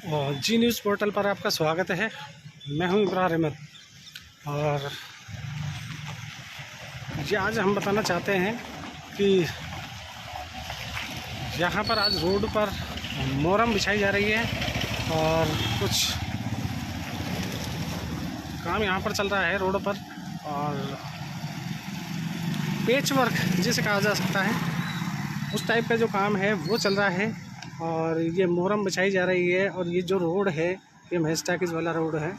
और जी news portal पर आपका स्वागत है। मैं हूं इब्रार अहमद और ये आज हम बताना चाहते हैं कि यहाँ पर आज रोड पर मोरम बिछाई जा रही है और कुछ काम यहाँ पर चल रहा है रोड पर, और पेच वर्क जिसे कहा जा सकता है उस टाइप का जो काम है वो चल रहा है। और ये मोरम बिछाई जा रही है और ये जो रोड है ये महेश टाकीज वाला रोड है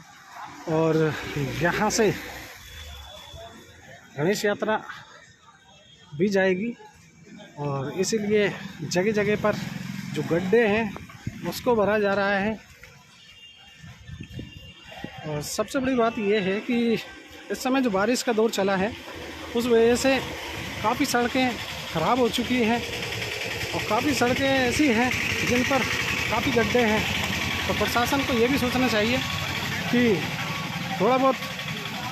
और यहाँ से गणेश यात्रा भी जाएगी और इसीलिए जगह जगह पर जो गड्ढे हैं उसको भरा जा रहा है। और सबसे बड़ी बात यह है कि इस समय जो बारिश का दौर चला है उस वजह से काफ़ी सड़कें ख़राब हो चुकी हैं और काफ़ी सड़कें ऐसी हैं जिन पर काफ़ी गड्ढे हैं। तो प्रशासन को ये भी सोचना चाहिए कि थोड़ा बहुत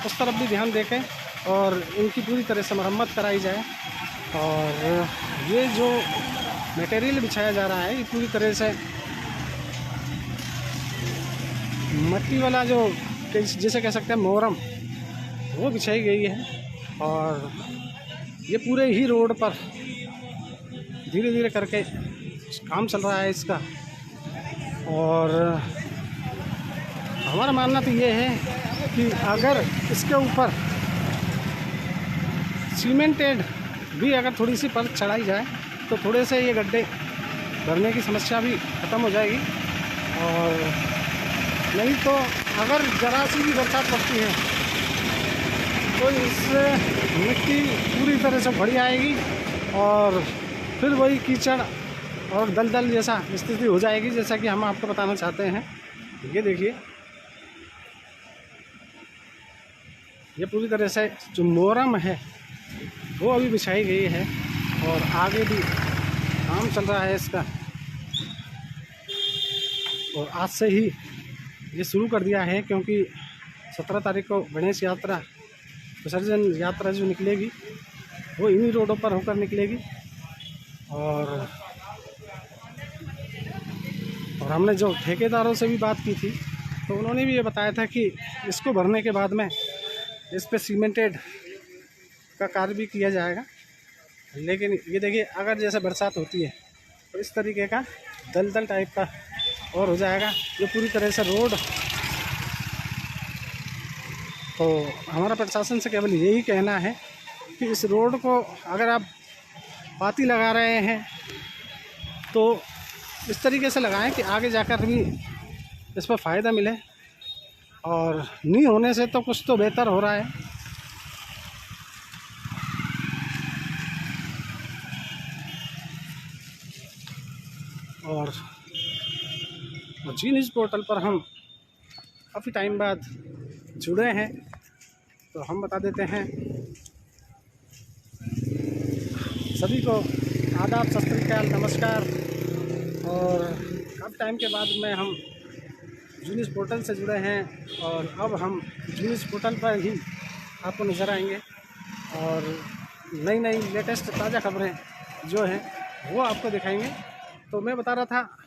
उस तरफ भी ध्यान दें और इनकी पूरी तरह से मरम्मत कराई जाए। और ये जो मटेरियल बिछाया जा रहा है ये पूरी तरह से मट्टी वाला जो जिसे कह सकते हैं मोरम वो बिछाई गई है और ये पूरे ही रोड पर धीरे धीरे करके काम चल रहा है इसका। और हमारा मानना तो ये है कि अगर इसके ऊपर सीमेंटेड भी अगर थोड़ी सी परत चढ़ाई जाए तो थोड़े से ये गड्ढे भरने की समस्या भी ख़त्म हो जाएगी। और नहीं तो अगर ज़रा सी भी बरसात पड़ती है तो इससे मिट्टी पूरी तरह से भरी आएगी और फिर वही कीचड़ और दलदल जैसा स्थिति हो जाएगी, जैसा कि हम आपको बताना चाहते हैं। ये देखिए, ये पूरी तरह से जो मोरम है वो अभी बिछाई गई है और आगे भी काम चल रहा है इसका। और आज से ही ये शुरू कर दिया है क्योंकि 17 तारीख को गणेश यात्रा विसर्जन यात्रा जो निकलेगी वो इन्हीं रोडों पर होकर निकलेगी। और हमने जो ठेकेदारों से भी बात की थी तो उन्होंने भी ये बताया था कि इसको भरने के बाद में इस पे सीमेंटेड का कार्य भी किया जाएगा। लेकिन ये देखिए, अगर जैसे बरसात होती है तो इस तरीके का दलदल टाइप का और हो जाएगा जो पूरी तरह से रोड। तो हमारा प्रशासन से केवल यही कहना है कि इस रोड को अगर आप पाती लगा रहे हैं तो इस तरीके से लगाएं कि आगे जाकर भी इस पर फ़ायदा मिले, और नहीं होने से तो कुछ तो बेहतर हो रहा है। और जी न्यूज़ पोर्टल पर हम काफ़ी टाइम बाद जुड़े हैं तो हम बता देते हैं सभी को आदाब, सत श्री अकाल, नमस्कार। और काफ़ी टाइम के बाद में हम जी न्यूज़ पोर्टल से जुड़े हैं और अब हम जी न्यूज़ पोर्टल पर ही आपको नज़र आएंगे और नई नई लेटेस्ट ताज़ा खबरें जो हैं वो आपको दिखाएंगे। तो मैं बता रहा था,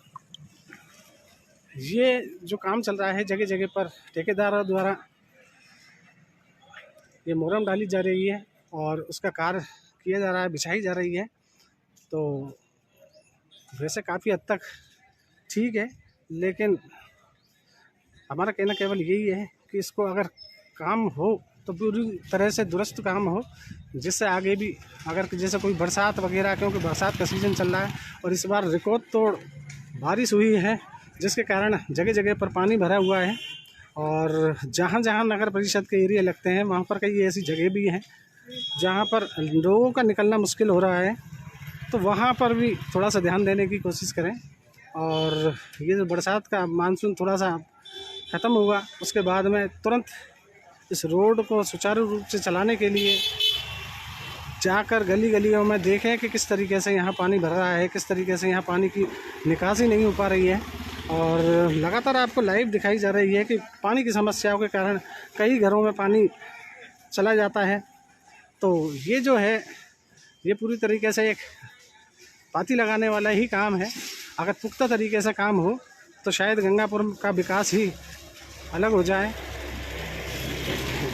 ये जो काम चल रहा है जगह जगह पर ठेकेदारों द्वारा ये मोरम डाली जा रही है और उसका कार्य किया जा रहा है, बिछाई जा रही है। तो वैसे काफ़ी हद तक ठीक है, लेकिन हमारा कहना केवल यही है कि इसको अगर काम हो तो पूरी तरह से दुरुस्त काम हो, जिससे आगे भी अगर जैसे कोई बरसात वगैरह, क्योंकि बरसात का सीज़न चल रहा है और इस बार रिकॉर्ड तोड़ बारिश हुई है जिसके कारण जगह जगह पर पानी भरा हुआ है। और जहाँ जहाँ नगर परिषद के एरिया लगते हैं वहाँ पर कई ऐसी जगह भी हैं जहाँ पर लोगों का निकलना मुश्किल हो रहा है, तो वहाँ पर भी थोड़ा सा ध्यान देने की कोशिश करें। और ये जो बरसात का मानसून थोड़ा सा ख़त्म हुआ उसके बाद में तुरंत इस रोड को सुचारू रूप से चलाने के लिए जाकर गली गलियों में देखें कि किस तरीके से यहाँ पानी भर रहा है, किस तरीके से यहाँ पानी की निकासी नहीं हो पा रही है। और लगातार आपको लाइव दिखाई जा रही है कि पानी की समस्याओं के कारण कई घरों में पानी चला जाता है। तो ये जो है ये पूरी तरीके से एक पाती लगाने वाला ही काम है। अगर पुख्ता तरीके से काम हो तो शायद गंगापुर का विकास ही अलग हो जाए।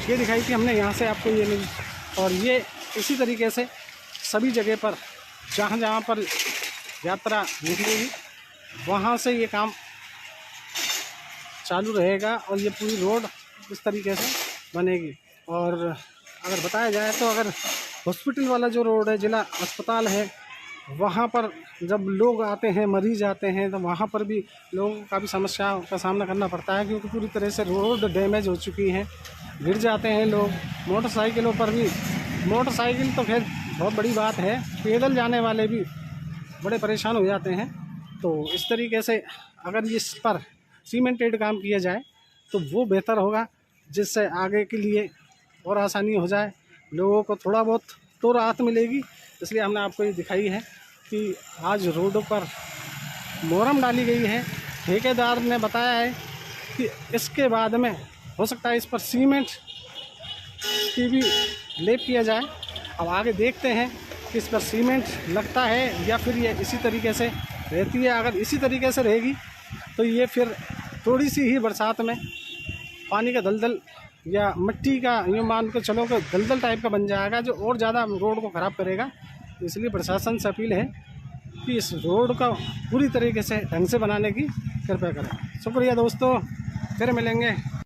ये दिखाई थी हमने यहाँ से आपको ये नहीं, और ये इसी तरीके से सभी जगह पर जहाँ जहाँ पर यात्रा निकलेगी वहाँ से ये काम चालू रहेगा और ये पूरी रोड इस तरीके से बनेगी। और अगर बताया जाए तो अगर हॉस्पिटल वाला जो रोड है, जिला अस्पताल है, वहाँ पर जब लोग आते हैं, मरीज आते हैं, तो वहाँ पर भी लोगों को काफ़ी समस्याओं का सामना करना पड़ता है, क्योंकि पूरी तरह से रोड डैमेज हो चुकी है, गिर जाते हैं लोग। मोटरसाइकिलों पर भी, मोटरसाइकिल तो खैर बहुत बड़ी बात है, पैदल जाने वाले भी बड़े परेशान हो जाते हैं। तो इस तरीके से अगर इस पर सीमेंटेड काम किया जाए तो वो बेहतर होगा, जिससे आगे के लिए और आसानी हो जाए, लोगों को थोड़ा बहुत तो राहत मिलेगी। इसलिए हमने आपको ये दिखाई है कि आज रोडों पर मोरम डाली गई है। ठेकेदार ने बताया है कि इसके बाद में हो सकता है इस पर सीमेंट की भी लेप किया जाए। अब आगे देखते हैं कि इस पर सीमेंट लगता है या फिर ये इसी तरीके से रहती है। अगर इसी तरीके से रहेगी तो ये फिर थोड़ी सी ही बरसात में पानी का दलदल या मिट्टी का, यूँ मान के चलो कि दलदल टाइप का बन जाएगा, जो और ज़्यादा रोड को ख़राब करेगा। इसलिए प्रशासन से अपील है कि इस रोड का पूरी तरीके से ढंग से बनाने की कृपया करें। शुक्रिया दोस्तों, फिर मिलेंगे।